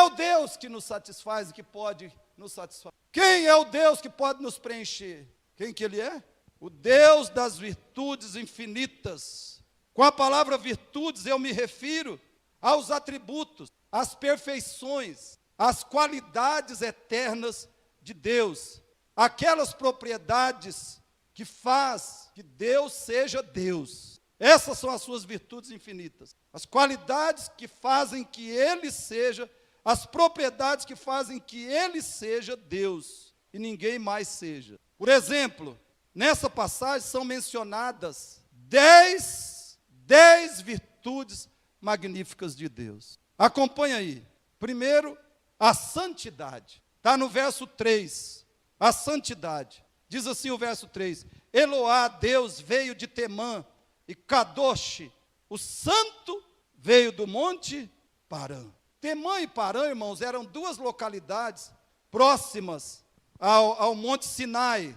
o Deus que nos satisfaz e que pode nos satisfazer? Quem é o Deus que pode nos preencher? Quem que Ele é? O Deus das virtudes infinitas. Com a palavra virtudes eu me refiro aos atributos, às perfeições, às qualidades eternas de Deus. Aquelas propriedades que faz que Deus seja Deus. Essas são as suas virtudes infinitas. As qualidades que fazem que Ele seja, as propriedades que fazem que Ele seja Deus e ninguém mais seja. Por exemplo, nessa passagem são mencionadas 10 virtudes magníficas de Deus. Acompanha aí. Primeiro, a santidade. Está no verso 3. A santidade. Diz assim o verso 3. Eloá, Deus, veio de Temã, e Kadosh, o santo, veio do monte Parã. Temã e Parã, irmãos, eram duas localidades próximas ao monte Sinai.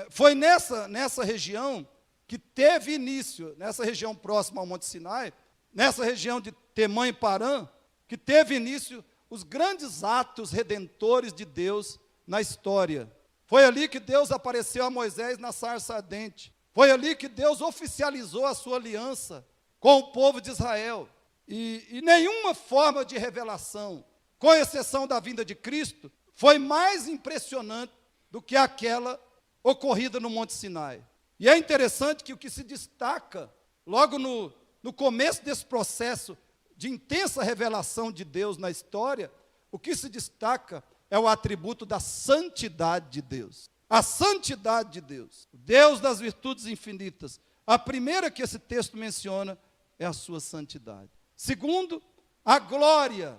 Foi nessa região que teve início, nessa região próxima ao monte Sinai, nessa região de Temã e Parã, que teve início os grandes atos redentores de Deus na história. Foi ali que Deus apareceu a Moisés na sarça ardente. Foi ali que Deus oficializou a sua aliança com o povo de Israel. E nenhuma forma de revelação, com exceção da vinda de Cristo, foi mais impressionante do que aquela ocorrida no Monte Sinai. E é interessante que o que se destaca, logo no começo desse processo de intensa revelação de Deus na história, o que se destaca é o atributo da santidade de Deus. A santidade de Deus, o Deus das virtudes infinitas. A primeira que esse texto menciona é a sua santidade. Segundo, a glória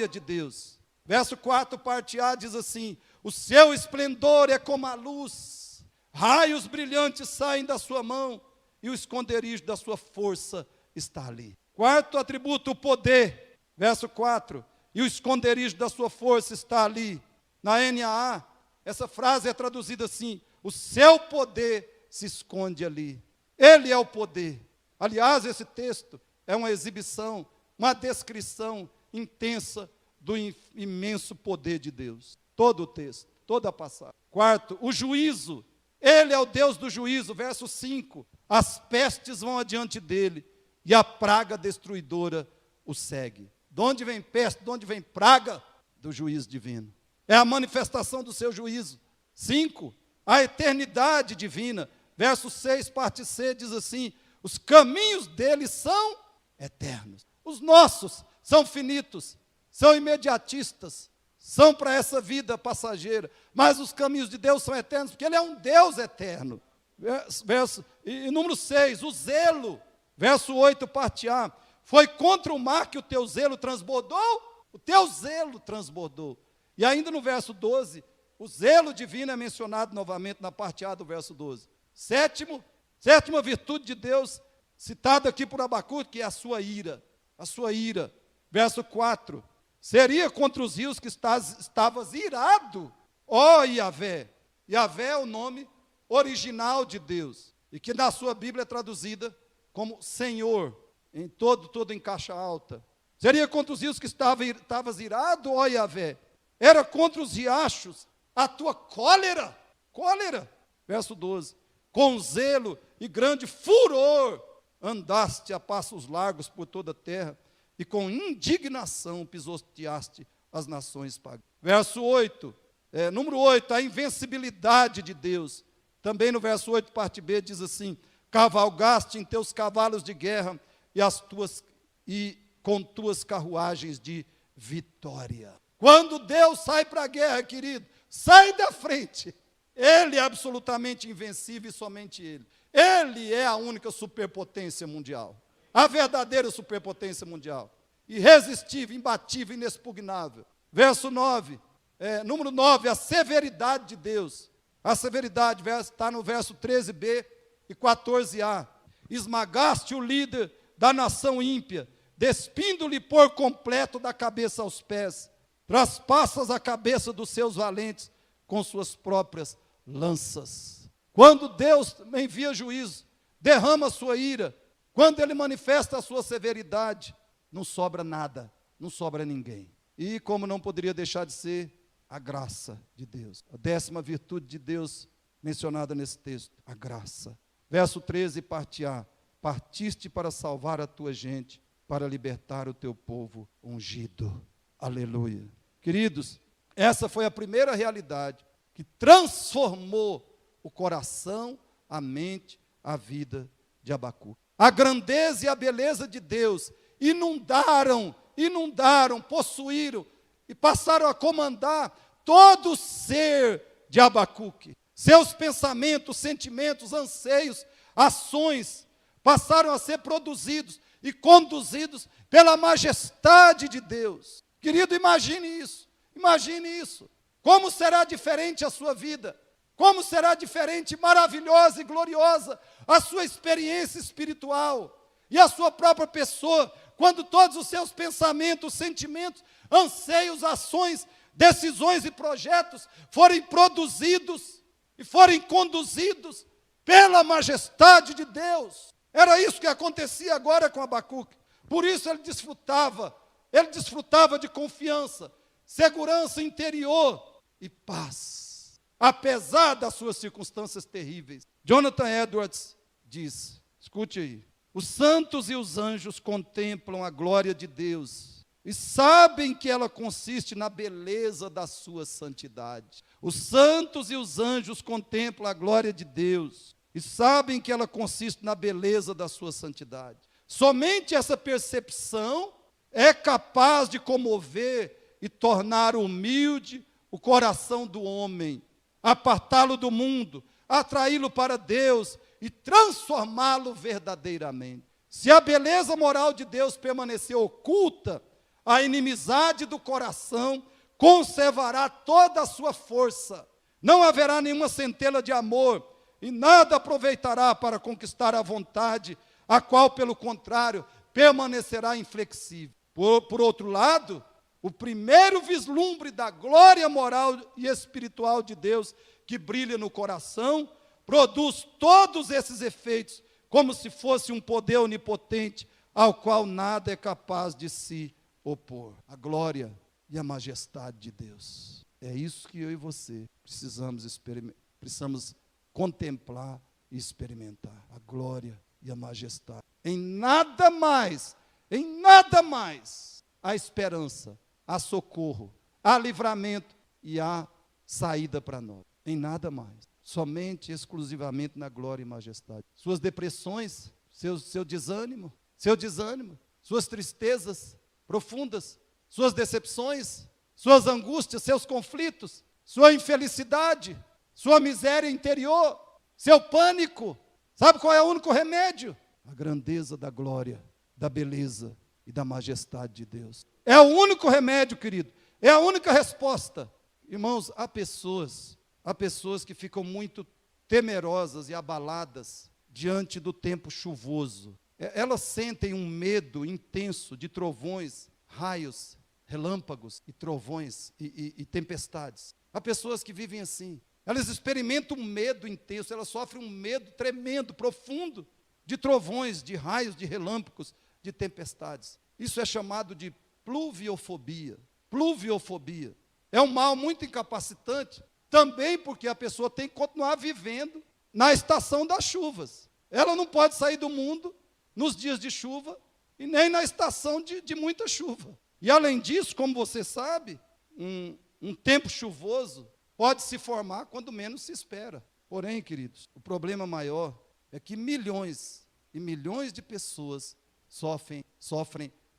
de Deus. Verso 4, parte A, diz assim: o seu esplendor é como a luz, raios brilhantes saem da sua mão, e o esconderijo da sua força está ali. Quarto atributo, o poder. Verso 4, e o esconderijo da sua força está ali. Na NAA, essa frase é traduzida assim: o seu poder se esconde ali. Ele é o poder. Aliás, esse texto é uma exibição, uma descrição intensa do imenso poder de Deus. Todo o texto, toda a passagem. Quarto, o juízo. Ele é o Deus do juízo. Verso 5, as pestes vão adiante dele, e a praga destruidora o segue. De onde vem peste, de onde vem praga? Do juízo divino. É a manifestação do seu juízo. 5, a eternidade divina. Verso 6, parte C, diz assim: os caminhos dele são eternos. Os nossos são finitos, são imediatistas, são para essa vida passageira. Mas os caminhos de Deus são eternos, porque Ele é um Deus eterno. E número 6, o zelo. Verso 8, parte A. Foi contra o mar que o teu zelo transbordou? O teu zelo transbordou. E ainda no verso 12, o zelo divino é mencionado novamente na parte A do verso 12. Sétima virtude de Deus, citada aqui por Abacuque, que é a sua ira. A sua ira. Verso 4. Seria contra os rios que estavas irado, ó Yahvé. Yahvé é o nome original de Deus, e que na sua Bíblia é traduzida como Senhor, em todo em caixa alta. Seria contra os rios que estavas irado, ó Yahvé. Era contra os riachos a tua cólera. Verso 12. Com zelo e grande furor andaste a passos largos por toda a terra, e com indignação pisoteaste as nações pagãs. Verso 8, número 8, a invencibilidade de Deus. Também no verso 8, parte B, diz assim: cavalgaste em teus cavalos de guerra e com tuas carruagens de vitória. Quando Deus sai para a guerra, querido, sai da frente. Ele é absolutamente invencível e somente Ele. Ele é a única superpotência mundial. A verdadeira superpotência mundial. Irresistível, imbatível, inexpugnável. Verso 9, número 9, a severidade de Deus. A severidade está no verso 13b e 14a. Esmagaste o líder da nação ímpia, despindo-lhe por completo da cabeça aos pés. Traspassas a cabeça dos seus valentes com suas próprias lanças. Quando Deus envia juízo, derrama a sua ira, quando Ele manifesta a sua severidade, não sobra nada, não sobra ninguém. E como não poderia deixar de ser, a graça de Deus. A 10ª virtude de Deus mencionada nesse texto, a graça. Verso 13, parte A. Partiste para salvar a tua gente, para libertar o teu povo ungido. Aleluia. Queridos, essa foi a primeira realidade que transformou o coração, a mente, a vida de Abacuque. A grandeza e a beleza de Deus inundaram, possuíram e passaram a comandar todo o ser de Abacuque. Seus pensamentos, sentimentos, anseios, ações passaram a ser produzidos e conduzidos pela majestade de Deus. Querido, imagine isso. Imagine isso. Como será diferente a sua vida? Como será diferente, maravilhosa e gloriosa a sua experiência espiritual e a sua própria pessoa, quando todos os seus pensamentos, sentimentos, anseios, ações, decisões e projetos forem produzidos e forem conduzidos pela majestade de Deus. Era isso que acontecia agora com Abacuque. Por isso ele desfrutava de confiança, segurança interior e paz, apesar das suas circunstâncias terríveis. Jonathan Edwards diz, escute aí, os santos e os anjos contemplam a glória de Deus e sabem que ela consiste na beleza da sua santidade. Os santos e os anjos contemplam a glória de Deus e sabem que ela consiste na beleza da sua santidade. Somente essa percepção é capaz de comover e tornar humilde o coração do homem, apartá-lo do mundo, atraí-lo para Deus e transformá-lo verdadeiramente. Se a beleza moral de Deus permanecer oculta, a inimizade do coração conservará toda a sua força. Não haverá nenhuma centelha de amor e nada aproveitará para conquistar a vontade, a qual, pelo contrário, permanecerá inflexível. Por outro lado, o primeiro vislumbre da glória moral e espiritual de Deus que brilha no coração, produz todos esses efeitos, como se fosse um poder onipotente, ao qual nada é capaz de se opor. A glória e a majestade de Deus. É isso que eu e você precisamos contemplar e experimentar. A glória e a majestade. Em nada mais há esperança, há socorro, há livramento e há saída para nós. Em nada mais. Somente, exclusivamente na glória e majestade. Suas depressões, seu desânimo, suas tristezas profundas, suas decepções, suas angústias, seus conflitos, sua infelicidade, sua miséria interior, seu pânico. Sabe qual é o único remédio? A grandeza da glória, da beleza e da majestade de Deus. É o único remédio, querido. É a única resposta. Irmãos, há pessoas que ficam muito temerosas e abaladas diante do tempo chuvoso. Elas sentem um medo intenso de trovões, raios, relâmpagos e trovões e tempestades. Há pessoas que vivem assim. Elas experimentam um medo intenso, elas sofrem um medo tremendo, profundo, de trovões, de raios, de relâmpagos, de tempestades. Isso é chamado de pluviofobia. Pluviofobia. É um mal muito incapacitante, também porque a pessoa tem que continuar vivendo na estação das chuvas. Ela não pode sair do mundo nos dias de chuva e nem na estação de muita chuva. E além disso, como você sabe, um tempo chuvoso pode se formar quando menos se espera. Porém, queridos, o problema maior é que milhões e milhões de pessoas sofrem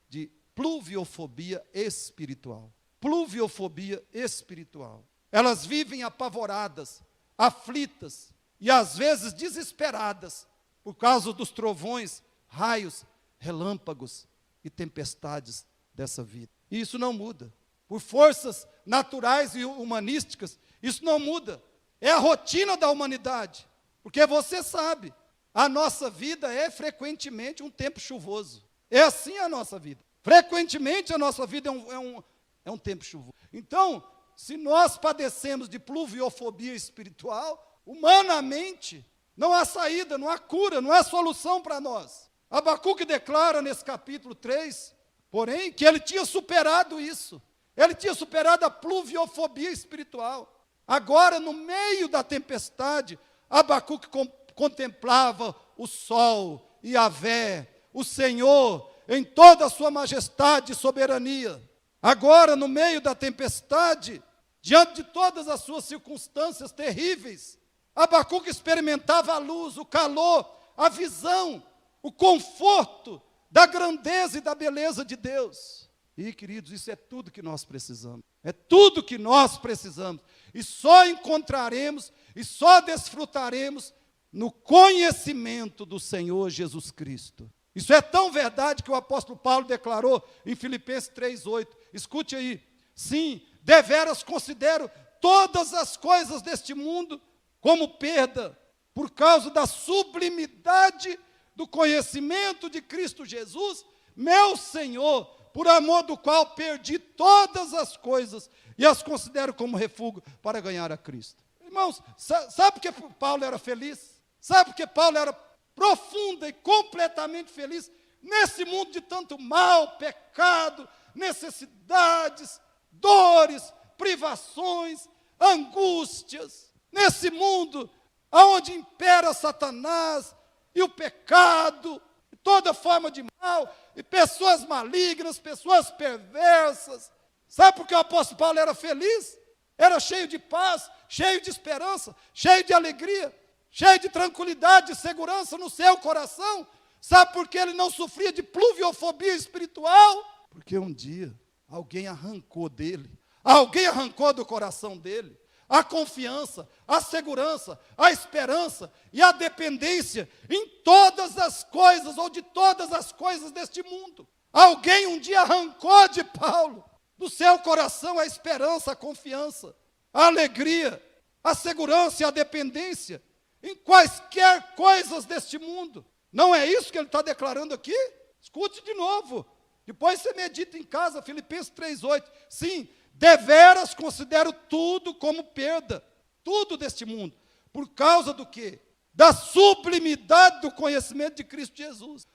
de pluviofobia espiritual. Pluviofobia espiritual. Elas vivem apavoradas, aflitas e às vezes desesperadas por causa dos trovões, raios, relâmpagos e tempestades dessa vida. E isso não muda. Por forças naturais e humanísticas, isso não muda. É a rotina da humanidade. Porque você sabe, a nossa vida é frequentemente um tempo chuvoso. É assim a nossa vida. Frequentemente a nossa vida é um tempo chuvoso. Então, se nós padecemos de pluviofobia espiritual, humanamente, não há saída, não há cura, não há solução para nós. Abacuque declara nesse capítulo 3, porém, que ele tinha superado isso. Ele tinha superado a pluviofobia espiritual. Agora, no meio da tempestade, Abacuque contemplava o sol, Yahvé, o Senhor, em toda a sua majestade e soberania. Agora, no meio da tempestade, diante de todas as suas circunstâncias terríveis, Abacuque experimentava a luz, o calor, a visão, o conforto da grandeza e da beleza de Deus. E, queridos, isso é tudo que nós precisamos. É tudo que nós precisamos. E só encontraremos e só desfrutaremos no conhecimento do Senhor Jesus Cristo. Isso é tão verdade que o apóstolo Paulo declarou em Filipenses 3,8. Escute aí. Sim, deveras considero todas as coisas deste mundo como perda, por causa da sublimidade do conhecimento de Cristo Jesus, meu Senhor, por amor do qual perdi todas as coisas e as considero como refúgio para ganhar a Cristo. Irmãos, sabe por que Paulo era feliz? Sabe por que Paulo era profunda e completamente feliz nesse mundo de tanto mal, pecado, necessidades, dores, privações, angústias, nesse mundo onde impera Satanás e o pecado, e toda forma de mal, e pessoas malignas, pessoas perversas. Sabe por que o apóstolo Paulo era feliz? Era cheio de paz, cheio de esperança, cheio de alegria, cheio de tranquilidade e segurança no seu coração. Sabe por que ele não sofria de pluviofobia espiritual? Porque um dia alguém arrancou dele, alguém arrancou do coração dele a confiança, a segurança, a esperança e a dependência em todas as coisas ou de todas as coisas deste mundo. Alguém um dia arrancou de Paulo do seu coração a esperança, a confiança, a alegria, a segurança e a dependência em quaisquer coisas deste mundo. Não é isso que ele está declarando aqui? Escute de novo. Depois você medita em casa, Filipenses 3,8. Sim, deveras considero tudo como perda, tudo deste mundo. Por causa do quê? Da sublimidade do conhecimento de Cristo Jesus.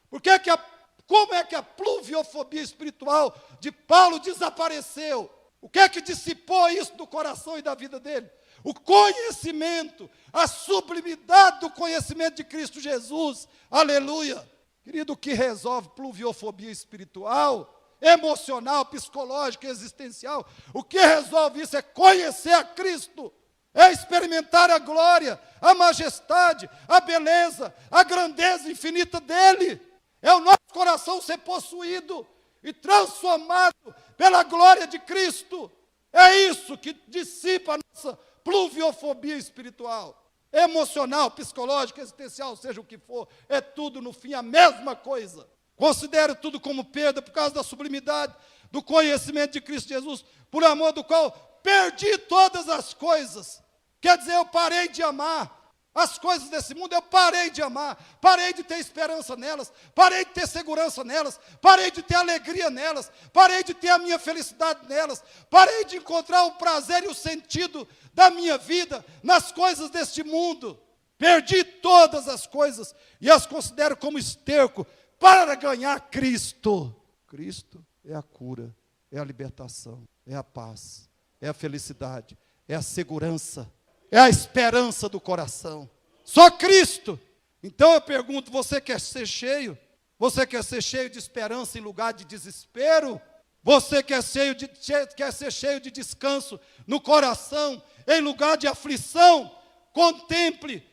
Como é que a pluviofobia espiritual de Paulo desapareceu? O que é que dissipou isso do coração e da vida dele? O conhecimento, a sublimidade do conhecimento de Cristo Jesus. Aleluia! Querido, o que resolve pluviofobia espiritual, emocional, psicológica, existencial, o que resolve isso é conhecer a Cristo, é experimentar a glória, a majestade, a beleza, a grandeza infinita dele. É o nosso coração ser possuído e transformado pela glória de Cristo. É isso que dissipa a nossa pluviofobia espiritual, emocional, psicológica, existencial, seja o que for, é tudo no fim a mesma coisa. Considero tudo como perda por causa da sublimidade do conhecimento de Cristo Jesus, por amor do qual perdi todas as coisas. Quer dizer, eu parei de amar as coisas desse mundo, eu parei de amar, parei de ter esperança nelas, parei de ter segurança nelas, parei de ter alegria nelas, parei de ter a minha felicidade nelas, parei de encontrar o prazer e o sentido da minha vida nas coisas deste mundo. Perdi todas as coisas e as considero como esterco para ganhar Cristo. Cristo é a cura, é a libertação, é a paz, é a felicidade, é a segurança, é a esperança do coração. Só Cristo. Então eu pergunto, você quer ser cheio? Você quer ser cheio de esperança em lugar de desespero? Você quer ser cheio de descanso no coração em lugar de aflição? Contemple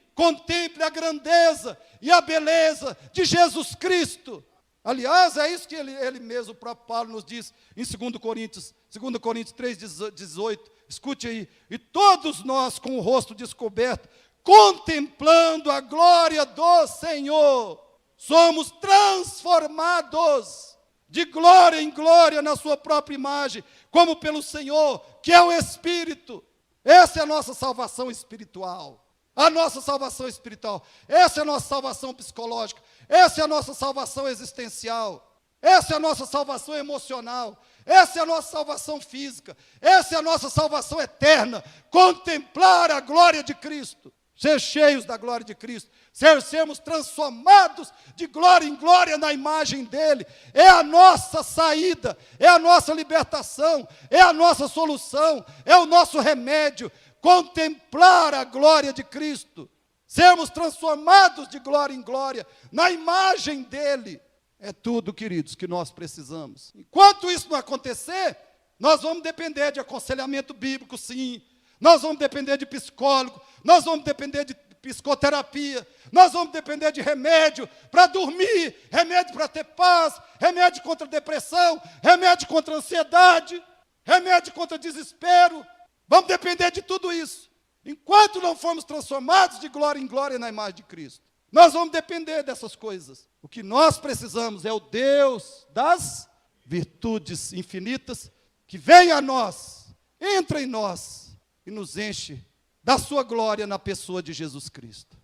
a grandeza e a beleza de Jesus Cristo. Aliás, é isso que ele mesmo, o próprio Paulo, nos diz em 2 Coríntios 3,18. Escute aí. E todos nós, com o rosto descoberto, contemplando a glória do Senhor, somos transformados de glória em glória na sua própria imagem, como pelo Senhor, que é o Espírito. Essa é a nossa salvação espiritual. A nossa salvação espiritual. Essa é a nossa salvação psicológica. Essa é a nossa salvação existencial. Essa é a nossa salvação emocional. Essa é a nossa salvação física. Essa é a nossa salvação eterna. Contemplar a glória de Cristo. ser cheios da glória de Cristo, sermos transformados de glória em glória na imagem dele, é a nossa saída, é a nossa libertação, é a nossa solução, é o nosso remédio, contemplar a glória de Cristo, sermos transformados de glória em glória na imagem dele, é tudo, queridos, que nós precisamos. Enquanto isso não acontecer, nós vamos depender de aconselhamento bíblico, sim, nós vamos depender de psicólogo, nós vamos depender de psicoterapia, nós vamos depender de remédio para dormir, remédio para ter paz, remédio contra a depressão, remédio contra a ansiedade, remédio contra o desespero. Vamos depender de tudo isso. Enquanto não formos transformados de glória em glória na imagem de Cristo, nós vamos depender dessas coisas. O que nós precisamos é o Deus das virtudes infinitas, que vem a nós, entra em nós, e nos enche da sua glória na pessoa de Jesus Cristo.